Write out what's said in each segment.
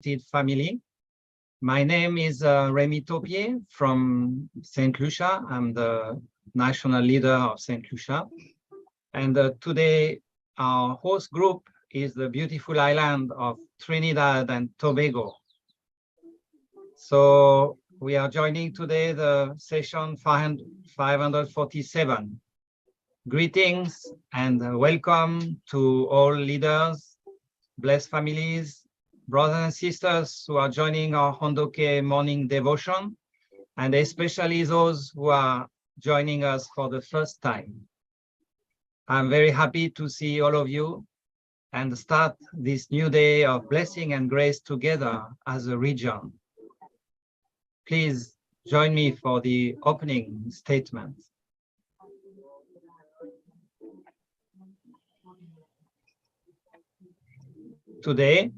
family. My name is Rémi Taupier from St. Lucia. I'm the national leader of St. Lucia. And today, our host group is the beautiful island of Trinidad and Tobago. So we are joining today the session 547. Greetings and welcome to all leaders, blessed families, brothers and sisters who are joining our Hondoke morning devotion, and especially those who are joining us for the first time. I'm very happy to see all of you and start this new day of blessing and grace together as a region. Please join me for the opening statement. Today,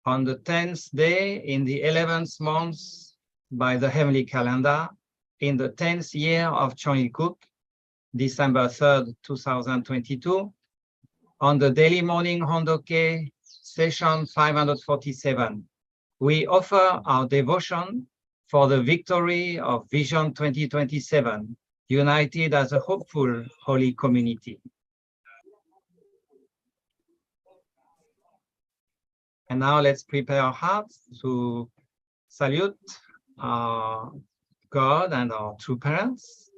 on the 10th day in the 11th month by the heavenly calendar, in the 10th year of Chonilkuk, December 3rd, 2022, on the daily morning Hondoke session 547, we offer our devotion for the victory of Vision 2027, united as a hopeful holy community. And now let's prepare our hearts to salute our God and our true parents.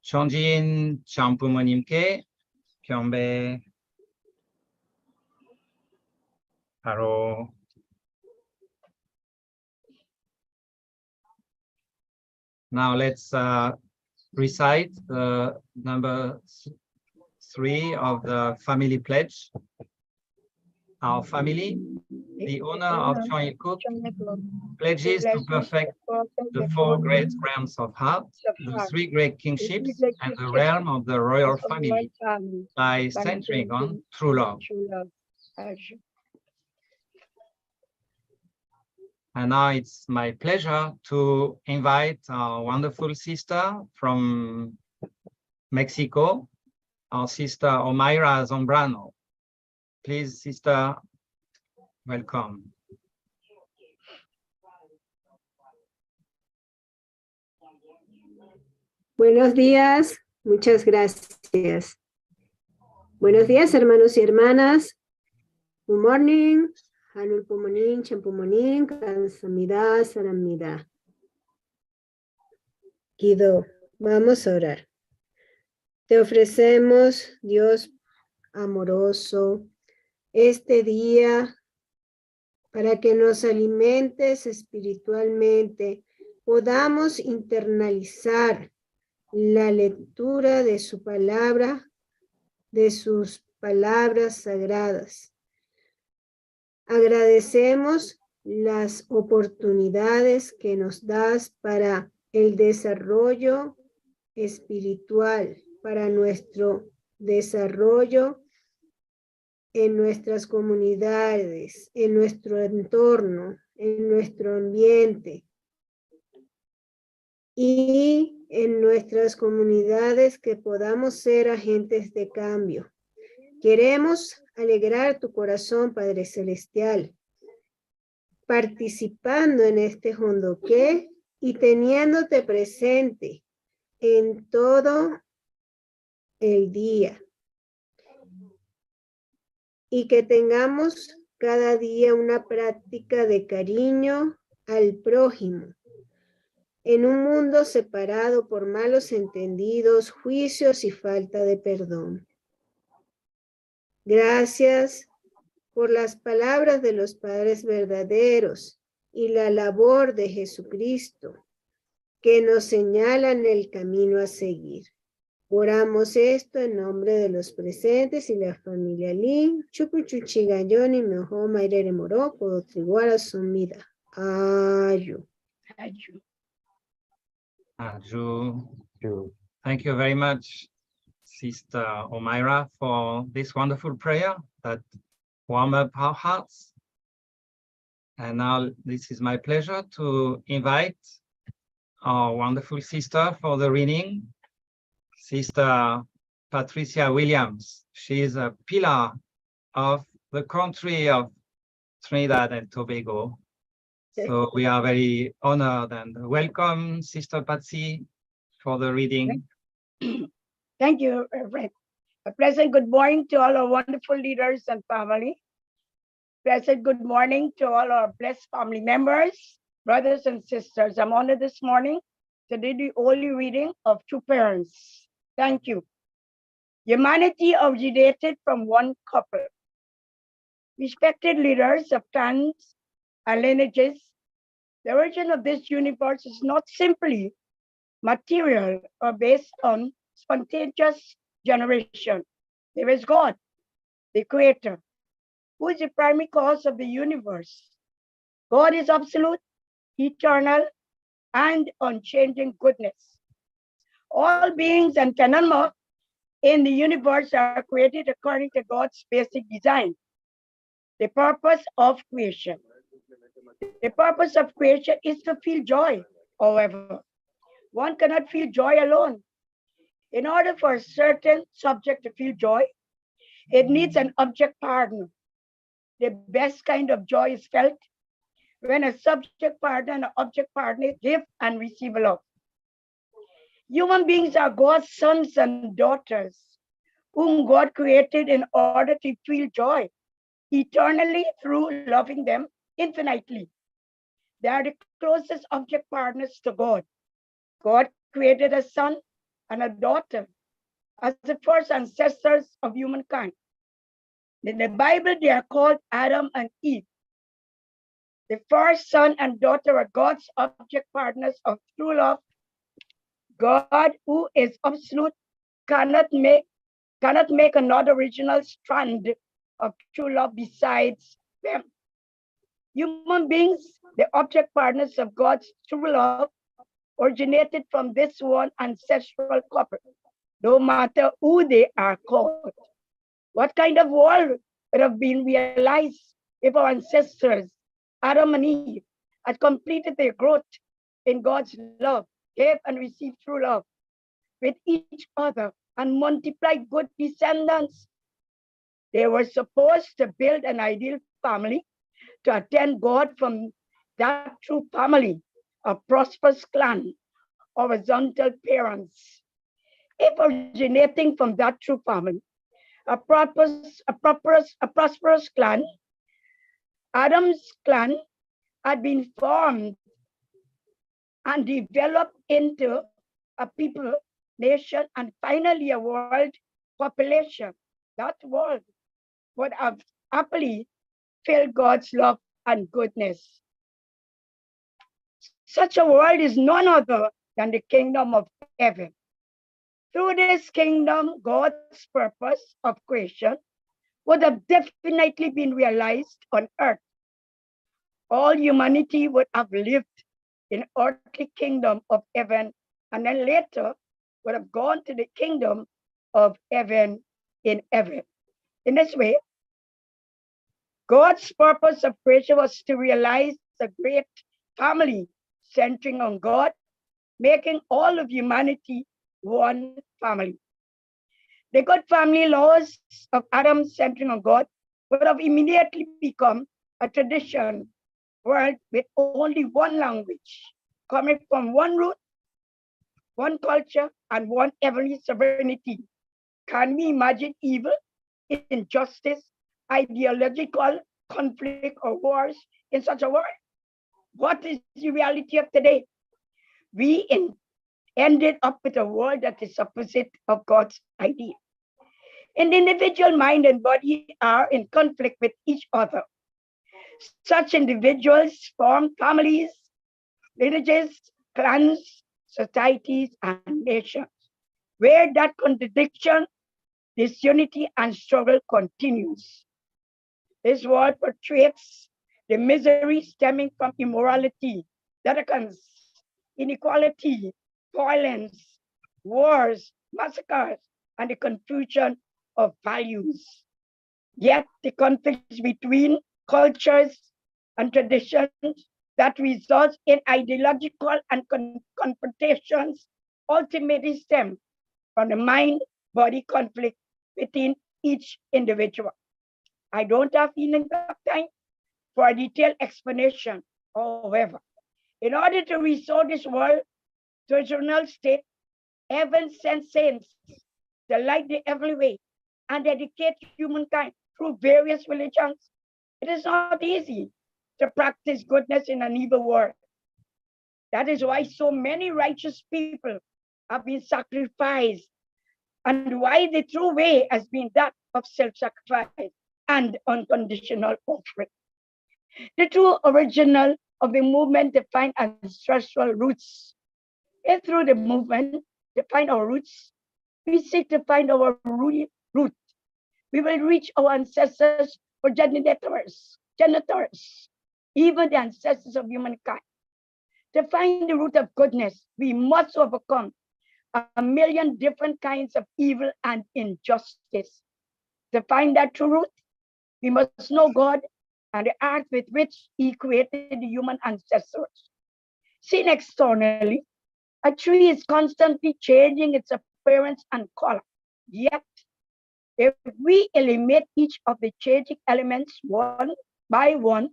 Chonjin Champumonimke, Kyombe, Haro. Now let's recite the number 3 of the family pledge. Our family, the owner of Chonilkuk, pledges to perfect the 4 great realms of heart, the 3 great kingships, and the realm of the royal family by centering on true love. And now it's my pleasure to invite our wonderful sister from Mexico, our sister Omaira Zombrano. Please, sister, welcome. Buenos días, muchas gracias. Buenos días, hermanos y hermanas. Good morning. Hanul Pumonin, Champumonin, Kansamida, Saramida. Guido, vamos a orar. Te ofrecemos, Dios amoroso, este día para que nos alimentes espiritualmente, podamos internalizar la lectura de su palabra, de sus palabras sagradas. Agradecemos las oportunidades que nos das para el desarrollo espiritual, para nuestro desarrollo en nuestras comunidades, en nuestro entorno, en nuestro ambiente y en nuestras comunidades, que podamos ser agentes de cambio. Queremos alegrar tu corazón, Padre Celestial, participando en este Hondoke y teniéndote presente en todo el día. Y que tengamos cada día una práctica de cariño al prójimo, en un mundo separado por malos entendidos, juicios y falta de perdón. Gracias por las palabras de los padres verdaderos y la labor de Jesucristo, que nos señalan el camino a seguir. Oramos esto en nombre de los presentes y la familia Lin, Chupuchuchigayoni, Meho, Mairere Moro, Podotriguara, Sumida. Ayu. Ayu. Thank you very much, Sister Omaira, for this wonderful prayer that warmed up our hearts. And now this is my pleasure to invite our wonderful sister for the reading, Sister Patricia Williams. She is a pillar of the country of Trinidad and Tobago. So we are very honored and welcome, Sister Patsy, for the reading. Thank you, Reverend. A pleasant good morning to all our wonderful leaders and family. Pleasant good morning to all our blessed family members, brothers and sisters. I'm honored this morning to do the holy reading of two parents. Thank you. Humanity originated from one couple. Respected leaders of clans and lineages, the origin of this universe is not simply material or based on spontaneous generation. There is God, the creator, who is the primary cause of the universe. God is absolute, eternal, and unchanging goodness. All beings and phenomena in the universe are created according to God's basic design. The purpose of creation. The purpose of creation is to feel joy, however. One cannot feel joy alone. In order for a certain subject to feel joy, it needs an object partner. The best kind of joy is felt when a subject partner and an object partner give and receive love. Human beings are God's sons and daughters, whom God created in order to feel joy eternally through loving them infinitely. They are the closest object partners to God. God created a son and a daughter as the first ancestors of humankind. In the Bible, they are called Adam and Eve. The first son and daughter are God's object partners of true love. God, who is absolute, cannot make another original strand of true love besides them. Human beings, the object partners of God's true love, originated from this one ancestral couple, no matter who they are called. What kind of world would have been realized if our ancestors, Adam and Eve, had completed their growth in God's love, gave and received true love with each other, and multiplied good descendants? They were supposed to build an ideal family to attend God from that true family, a prosperous clan, horizontal parents. If originating from that true family, a prosperous clan, Adam's clan had been formed and developed into a people, nation, and finally a world population. That world would have happily filled God's love and goodness. Such a world is none other than the kingdom of heaven. Through this kingdom, God's purpose of creation would have definitely been realized on earth. All humanity would have lived in earthly kingdom of heaven, and then later would have gone to the kingdom of heaven in heaven. In this way, God's purpose of creation was to realize a great family centering on God, making all of humanity one family. The good family laws of Adam centering on God would have immediately become a tradition world with only one language, coming from one root, one culture, and one heavenly sovereignty. Can we imagine evil, injustice, ideological conflict, or wars in such a world? What is the reality of today? We ended up with a world that is opposite of God's idea. And the individual mind and body are in conflict with each other. Such individuals form families, lineages, clans, societies, and nations, where that contradiction, disunity, and struggle continues. This world portrays the misery stemming from immorality, decadence, inequality, violence, wars, massacres, and the confusion of values. Yet the conflicts between cultures and traditions that results in ideological and confrontations ultimately stem from the mind-body conflict within each individual. I don't have enough time for a detailed explanation. However, in order to restore this world to its original state, heaven sent saints to light the heavenly way and educate humankind through various religions. It is not easy to practice goodness in an evil world. That is why so many righteous people have been sacrificed, and why the true way has been that of self-sacrifice and unconditional offering. The true original of the movement defined ancestral roots. And through the movement, to find our roots, we seek to find our root. We will reach our ancestors for genitors, even the ancestors of humankind. To find the root of goodness, we must overcome a million different kinds of evil and injustice. To find that true root, we must know God and the art with which He created the human ancestors. Seen externally, a tree is constantly changing its appearance and color. Yet, if we eliminate each of the changing elements one by one,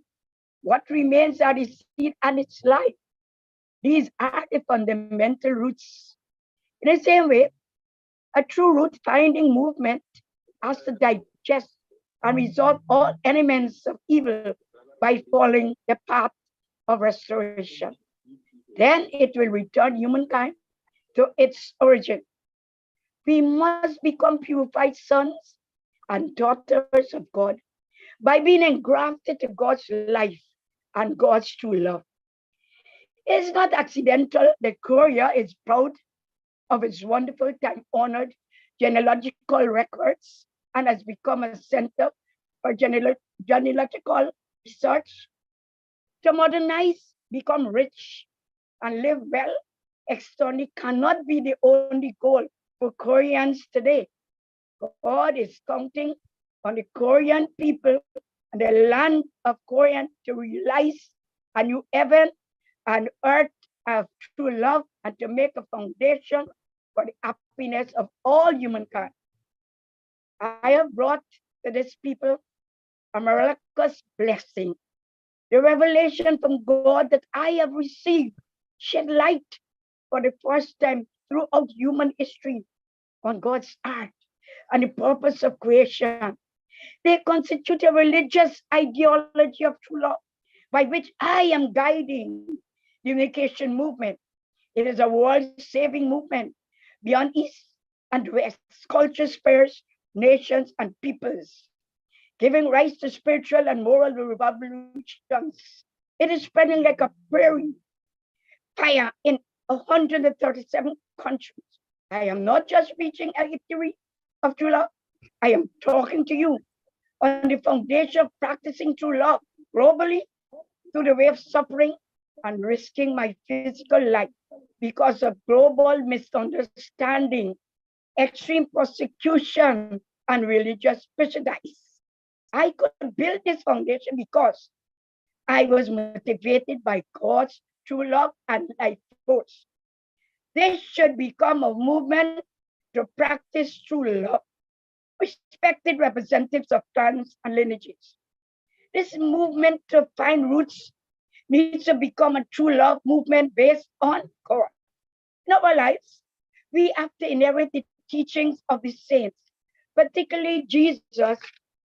what remains are the seed and its life. These are the fundamental roots. In the same way, a true root finding movement has to digest and resolve all elements of evil by following the path of restoration. Then it will return humankind to its origin. We must become purified sons and daughters of God by being engrafted to God's life and God's true love. It's not accidental that Korea is proud of its wonderful time-honored genealogical records and has become a center for genealogical research. To modernize, become rich, and live well externally cannot be the only goal for Koreans today. God is counting on the Korean people and the land of Korea to realize a new heaven and earth of true love and to make a foundation for the happiness of all humankind. I have brought to this people a miraculous blessing. The revelation from God that I have received shed light for the first time throughout human history on God's art and the purpose of creation. They constitute a religious ideology of true love by which I am guiding the unification movement. It is a world-saving movement beyond East and West, cultures, spheres, nations, and peoples, giving rise to spiritual and moral revolutions. It is spreading like a prairie fire in 137 countries. I am not just preaching a theory of true love. I am talking to you on the foundation of practicing true love globally through the way of suffering and risking my physical life because of global misunderstanding, extreme persecution, and religious prejudice. I could build this foundation because I was motivated by God's true love and life force. This should become a movement to practice true love. Respected representatives of clans and lineages. This movement to find roots needs to become a true love movement based on God. In our lives, we have to inherit the teachings of the saints, particularly Jesus,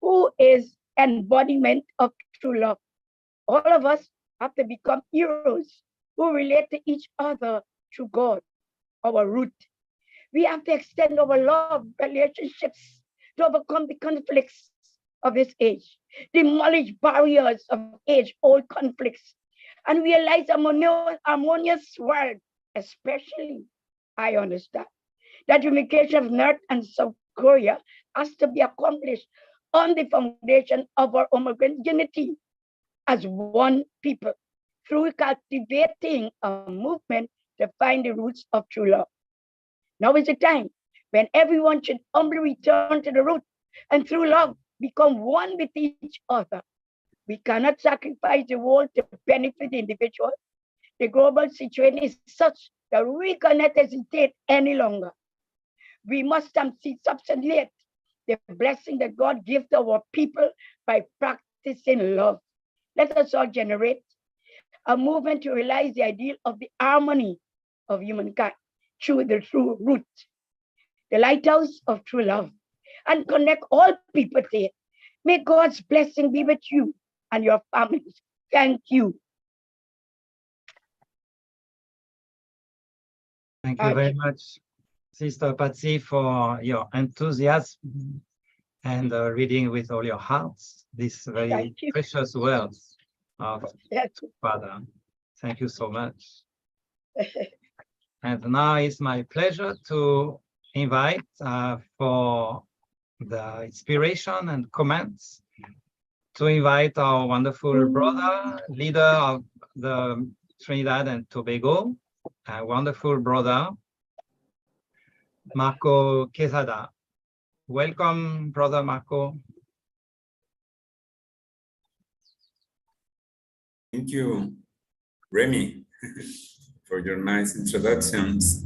who is embodiment of true love. All of us have to become heroes who relate to each other through God, our root. We have to extend our love relationships to overcome the conflicts of this age, demolish barriers of age-old conflicts, and realize a harmonious world. Especially, I understand that unification of North and South Korea has to be accomplished on the foundation of our homogeneity as one people through cultivating a movement to find the roots of true love. Now is the time when everyone should humbly return to the root and through love become one with each other. We cannot sacrifice the world to benefit the individual. The global situation is such that we cannot hesitate any longer. We must substantiate the blessing that God gives to our people by practicing love. Let us all generate a movement to realize the ideal of the harmony of humankind through the true root, the lighthouse of true love, and connect all people to it. May God's blessing be with you and your families. Thank you. Thank you very much, Sister Patsy, for your enthusiasm and reading with all your hearts these very precious words of Father. Thank you so much. And now it's my pleasure to invite for the inspiration and comments to invite our wonderful brother, leader of the Trinidad and Tobago, a wonderful brother, Marco Quezada. Welcome, Brother Marco. Thank you, Remy, for your nice introductions.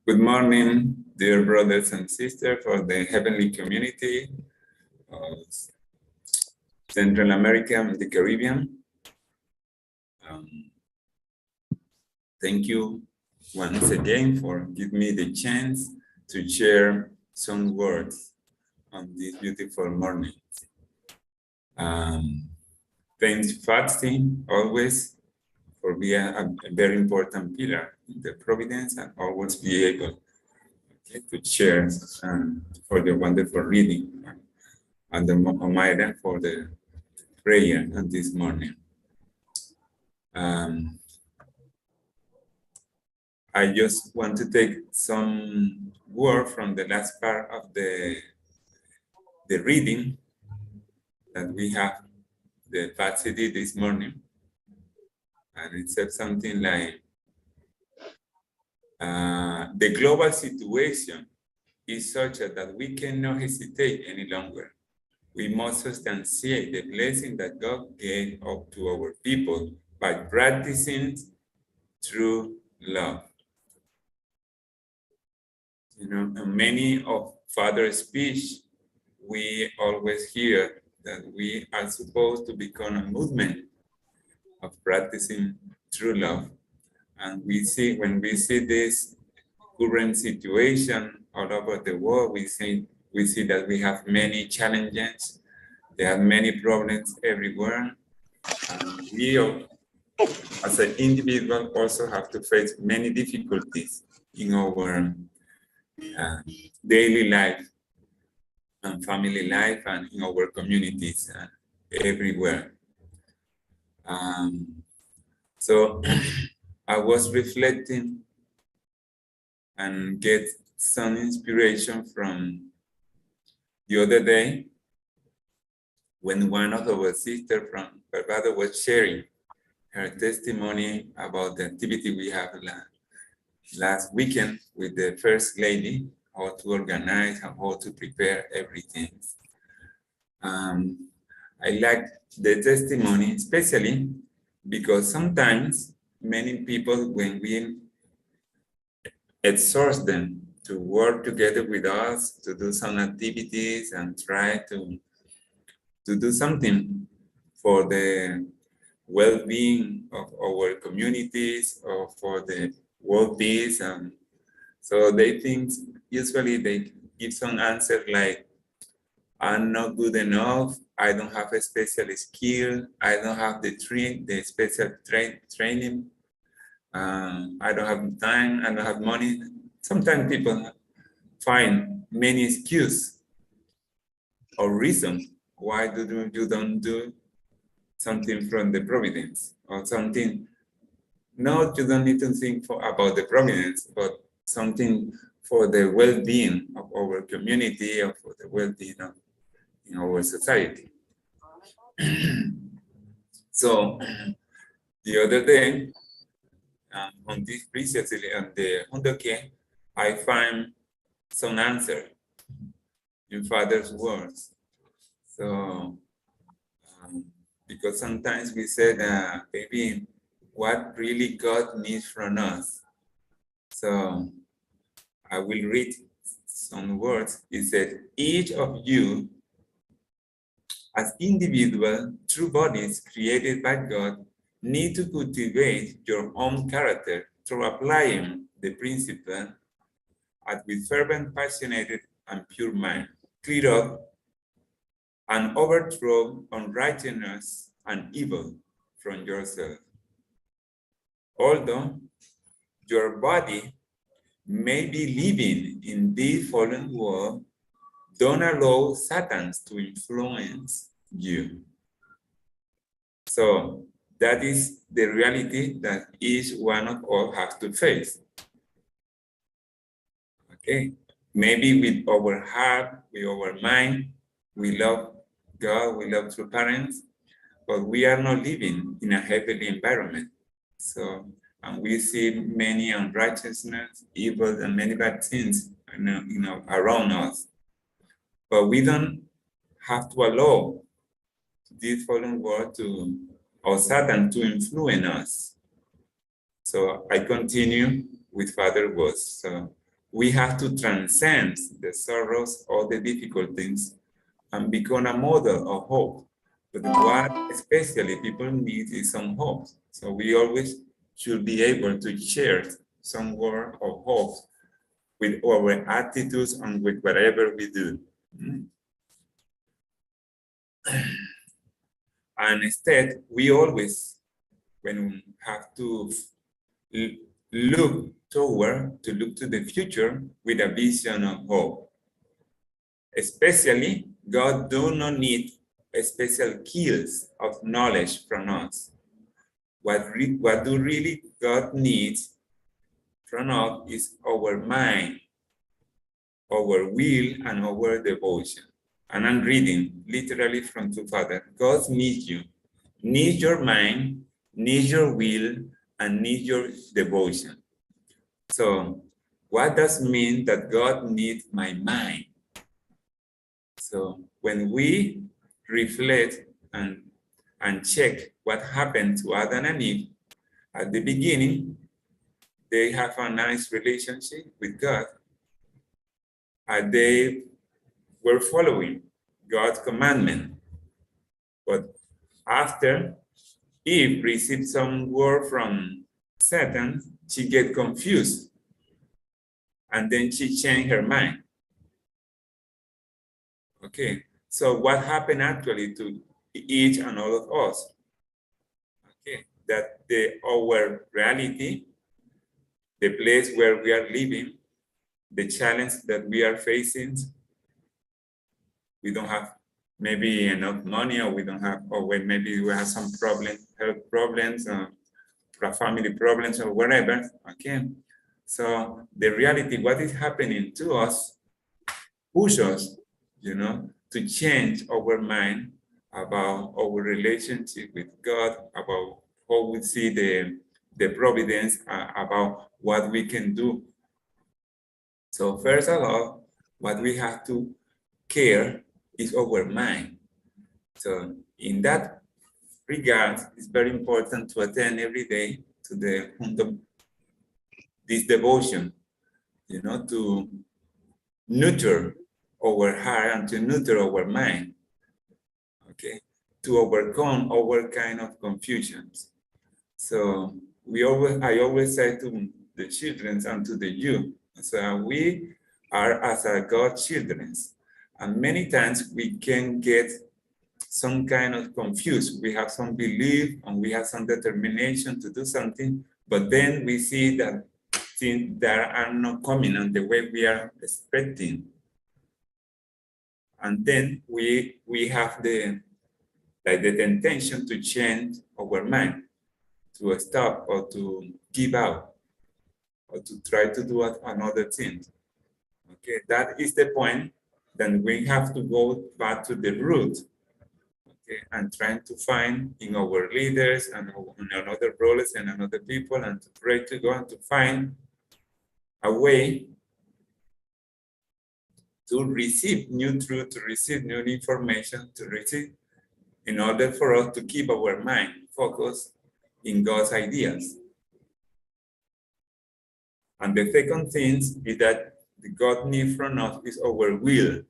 Good morning, dear brothers and sisters for the heavenly community of Central America and the Caribbean. Thank you once again for giving me the chance to share some words on this beautiful morning. Thanks, fasting, always for being a very important pillar in the providence and always be able to share for the wonderful reading and the Omaira for the prayer on this morning. I just want to take some word from the last part of the reading that we have, the Patsy did this morning. And it said something like, the global situation is such that we cannot hesitate any longer. We must substantiate the blessing that God gave up to our people by practicing true love. You know, in many of Father's speech, we always hear that we are supposed to become a movement of practicing true love. And we see, when we see this current situation all over the world, we see that we have many challenges. There are many problems everywhere. And we, as an individual, also have to face many difficulties in our daily life and family life and in our communities everywhere. So I was reflecting and get some inspiration from the other day when one of our sisters from Barbados was sharing her testimony about the activity we have last weekend with the First Lady, how to organize and how to prepare everything. I like the testimony, especially because sometimes many people, when we exhort them to work together with us, to do some activities and try to do something for the well-being of our communities or for the world peace. So they think, usually they give some answer like, I'm not good enough, I don't have a special skill, I don't have the special training, I don't have time, I don't have money. Sometimes people find many excuses or reasons why you don't do something from the providence or something. No, you don't need to think about the providence, but something for the well-being of our community or for the well-being of in our society. So the other day, on this precisely on the Hondoke, I find some answer in Father's words. So because sometimes we said, maybe what really God needs from us. So I will read some words. He said, each of you as individual true bodies created by God, need to cultivate your own character through applying the principle as with fervent, passionate, and pure mind, clear up and overthrow unrighteousness and evil from yourself. Although your body may be living in this fallen world, don't allow Satan to influence you. So that is the reality that each one of us has to face. Okay, maybe with our heart, with our mind, we love God, we love true parents, but we are not living in a heavenly environment. So, and we see many unrighteousness, evil, and many bad things, around us. But we don't have to allow this fallen world or Satan to influence us. So I continue with Father Wood. So we have to transcend the sorrows or the difficulties and become a model of hope. But what especially people need is some hope. So we always should be able to share some word of hope with our attitudes and with whatever we do. And instead, we always, when we have to look to the future with a vision of hope. Especially, God do not need special skills of knowledge from us. What do really God needs from us is our mind, our will, and our devotion. And I'm reading literally from the Father. God needs you, needs your mind, needs your will, and needs your devotion. So what does it mean that God needs my mind? So when we reflect and check what happened to Adam and Eve, at the beginning, they have a nice relationship with God. And they were following God's commandment. But after Eve received some word from Satan, she get confused. And then she changed her mind. Okay, so what happened actually to each and all of us? Okay, that our reality, the place where we are living, the challenge that we are facing, we don't have maybe enough money, or we don't have, or maybe we have some health problems, family problems, or whatever. Okay, so the reality, what is happening to us, push us, to change our mind about our relationship with God, about how we see the providence, about what we can do. So first of all, what we have to care is our mind. So in that regard, it's very important to attend every day to this devotion, to nurture our heart and to nurture our mind, okay, to overcome our kind of confusions. So I always say to the children and to the youth, so we are as God's children, and many times we can get some kind of confused. We have some belief and we have some determination to do something, but then we see that things that are not coming in the way we are expecting. And then we have the temptation to change our mind, to stop or to give up, or to try to do another thing. Okay, that is the point. Then we have to go back to the root, okay, and trying to find in our leaders and in other roles and in other people, and to pray to God to find a way to receive new truth, to receive new information, to receive, in order for us to keep our mind focused in God's ideas. And the second thing is that God needs from us is our will.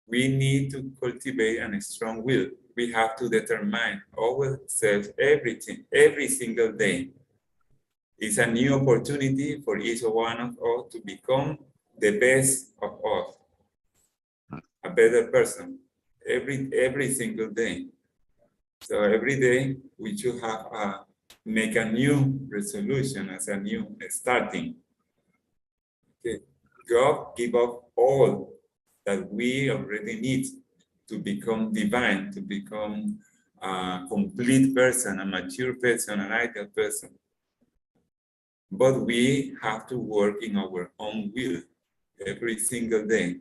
we need to cultivate a strong will. We have to determine ourselves every single day. It's a new opportunity for each one of us to become the best of us, a better person, every single day. So every day we should have make a new resolution as a new starting. Okay. God give us all that we already need to become divine, to become a complete person, a mature person, an ideal person. But we have to work in our own will every single day.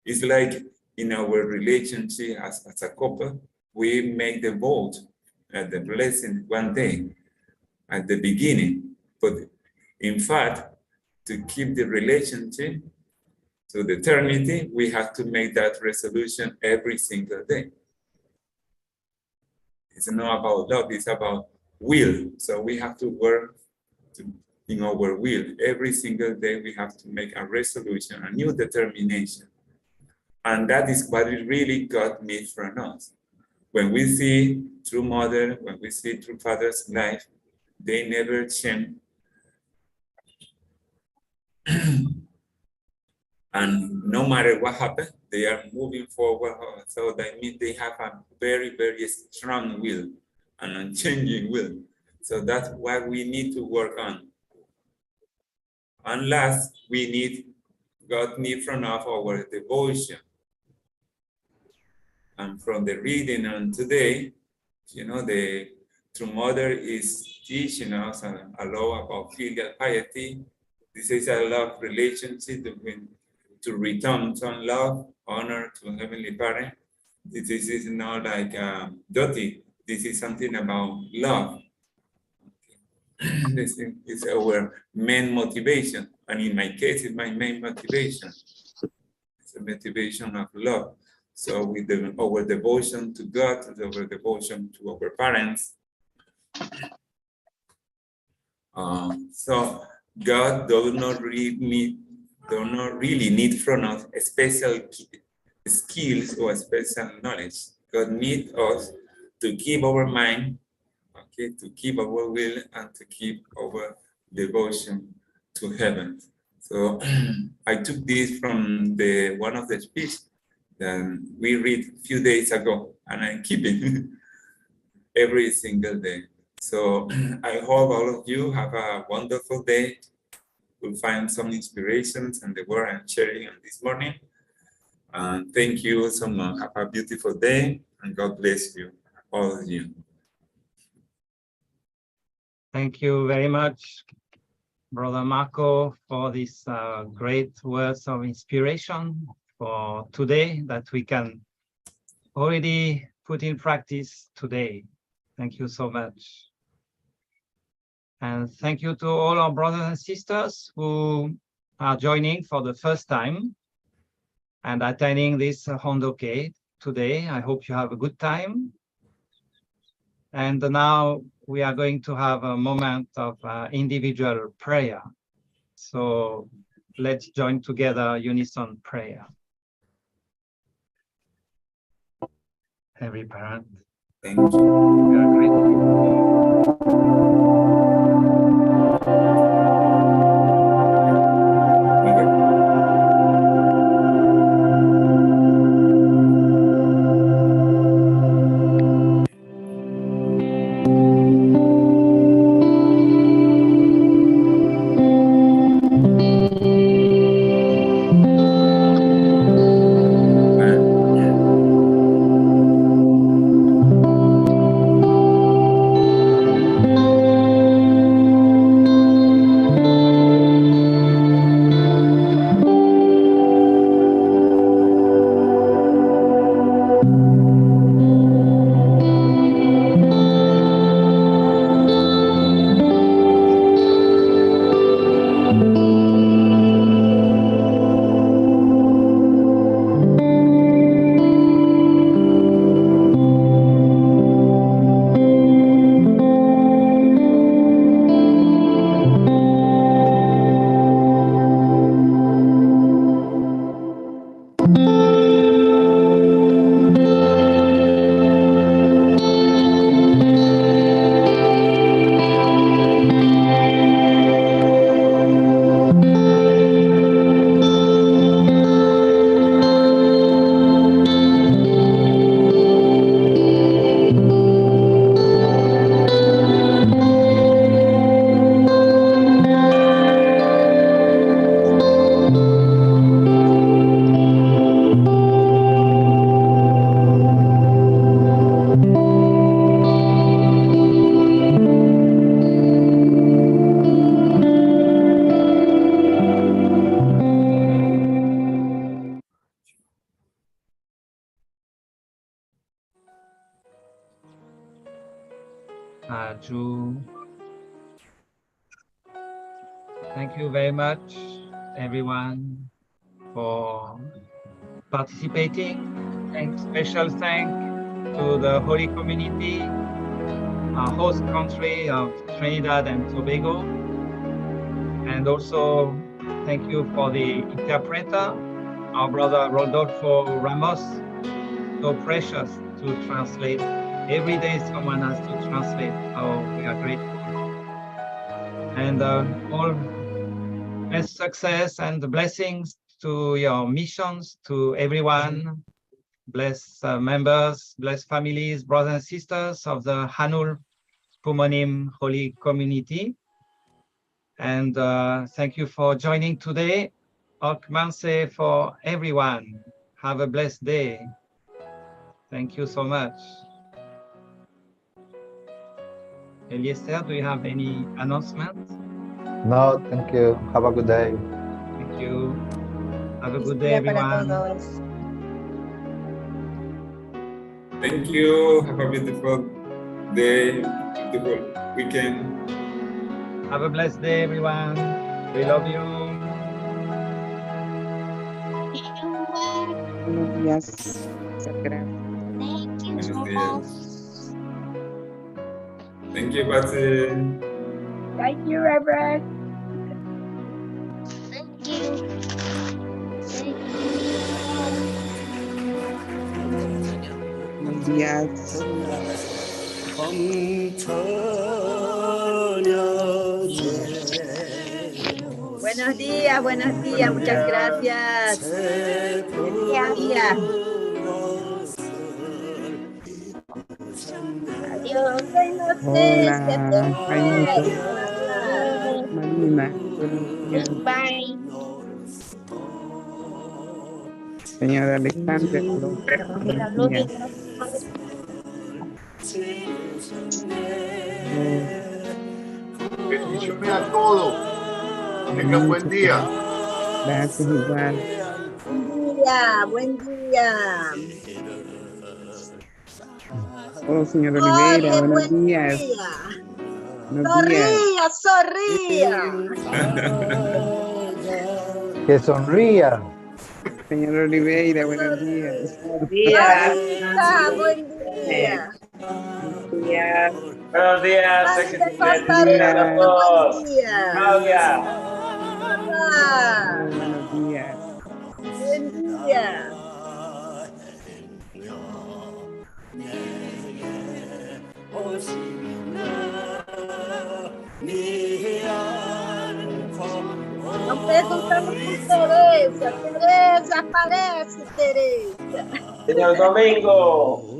It's like in our relationship as a couple, we make the vote at the blessing one day at the beginning. But in fact, to keep the relationship to the eternity, we have to make that resolution every single day. It's not about love, it's about will. So we have to work in our will. Every single day we have to make a resolution, a new determination. And that is what really God made from us. When we see through mother, when we see through father's life, they never change. And no matter what happens, they are moving forward. So that means they have a very, very strong will, an unchanging will. So that's what we need to work on. And last, God needs from us our devotion. And from the reading on today, you know, the True Mother is teaching us a lot about filial piety. This is a love relationship to return some love, honor to Heavenly Parent. This is not like duty. This is something about love. This is our main motivation. And in my case, it's my main motivation. It's a motivation of love. So with our devotion to God, our devotion to our parents. So God does not really need from us special skills or special knowledge. God needs us to keep our mind, okay, to keep our will, and to keep our devotion to heaven. So I took this from one of the speeches that we read a few days ago, and I keep it every single day. So I hope all of you have a wonderful day. We'll find some inspirations and the word I'm sharing on this morning. And thank you so much. Have a beautiful day, and God bless you, all of you. Thank you very much, Brother Marco, for these great words of inspiration for today that we can already put in practice today. Thank you so much. And thank you to all our brothers and sisters who are joining for the first time and attending this Hondoke today. I hope you have a good time. And now we are going to have a moment of individual prayer. So let's join together unison prayer. Every parent. Thank you. We are grateful. Ju. Thank you very much, everyone, for participating. And special thank to the Holy Community, our host country of Trinidad and Tobago. And also thank you for the interpreter, our brother Rodolfo Ramos, so precious to translate. Every day someone has to translate, so we are grateful. And all best success and blessings to your missions, to everyone. Bless members, bless families, brothers and sisters of the Hanul Pumonim Holy Community. And thank you for joining today. Okmanse for everyone. Have a blessed day. Thank you so much. Eliezer, do you have any announcements? No, thank you. Have a good day. Thank you. Have a good day, everyone. Thank you. Have a beautiful day, beautiful weekend. Have a blessed day, everyone. We love you. Buenos días. Muchas gracias. Buenos días. Thank you, Patsy. Thank you, Reverend. Thank you. Buenos días. Buenos días, muchas gracias. Buen día. Adiós, buenos días, que te Hola, Jaimito, vaya. Marina. Buenos días. Bye. Señora Alexandra. Buenos días. Bendiciones a todos. Tengan buen día. Gracias, igual. Buen día. Oh, señor Oliveira, Oye, buenos buen días. día. Buenos días. Sonría. Que sonría. Señor Oliveira, buenos días. Buenos días. Buen día. Buenos días. Buenos días. Mari de Costa Buenos Rica, días. buen día. Claudia. Hola. Buenos días. Buen día. Están preguntando por Teresa. Teresa, aparece, Teresa. Señor Domingo.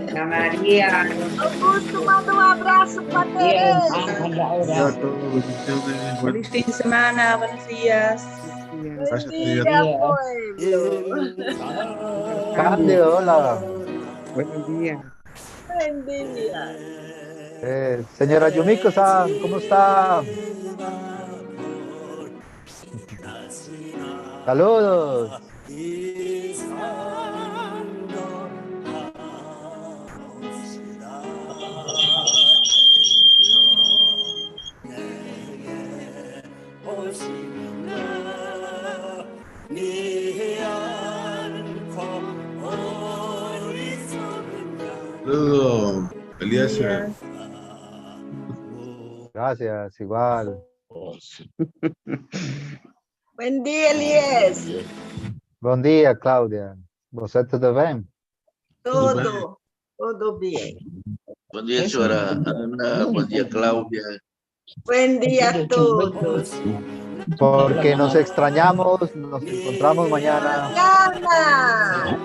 Ana María. Augusto, manda un abrazo para Teresa. Hola a todos, bendiciones. Feliz fin de semana, buenos días. Buen día, pueblo. Cándido, hola. Buenos días. Buen día. Señora Yumiko-san, ¿cómo está? Saludos. Saludos, Eliezer. Gracias, igual. Buen día, Elies. Bom dia, Cláudia. Você tudo bem? Todo bien. Buen día, señora Ana. Buen día, Claudia. Buen día a todos. Porque nos extrañamos, nos encontramos mañana. Mañana.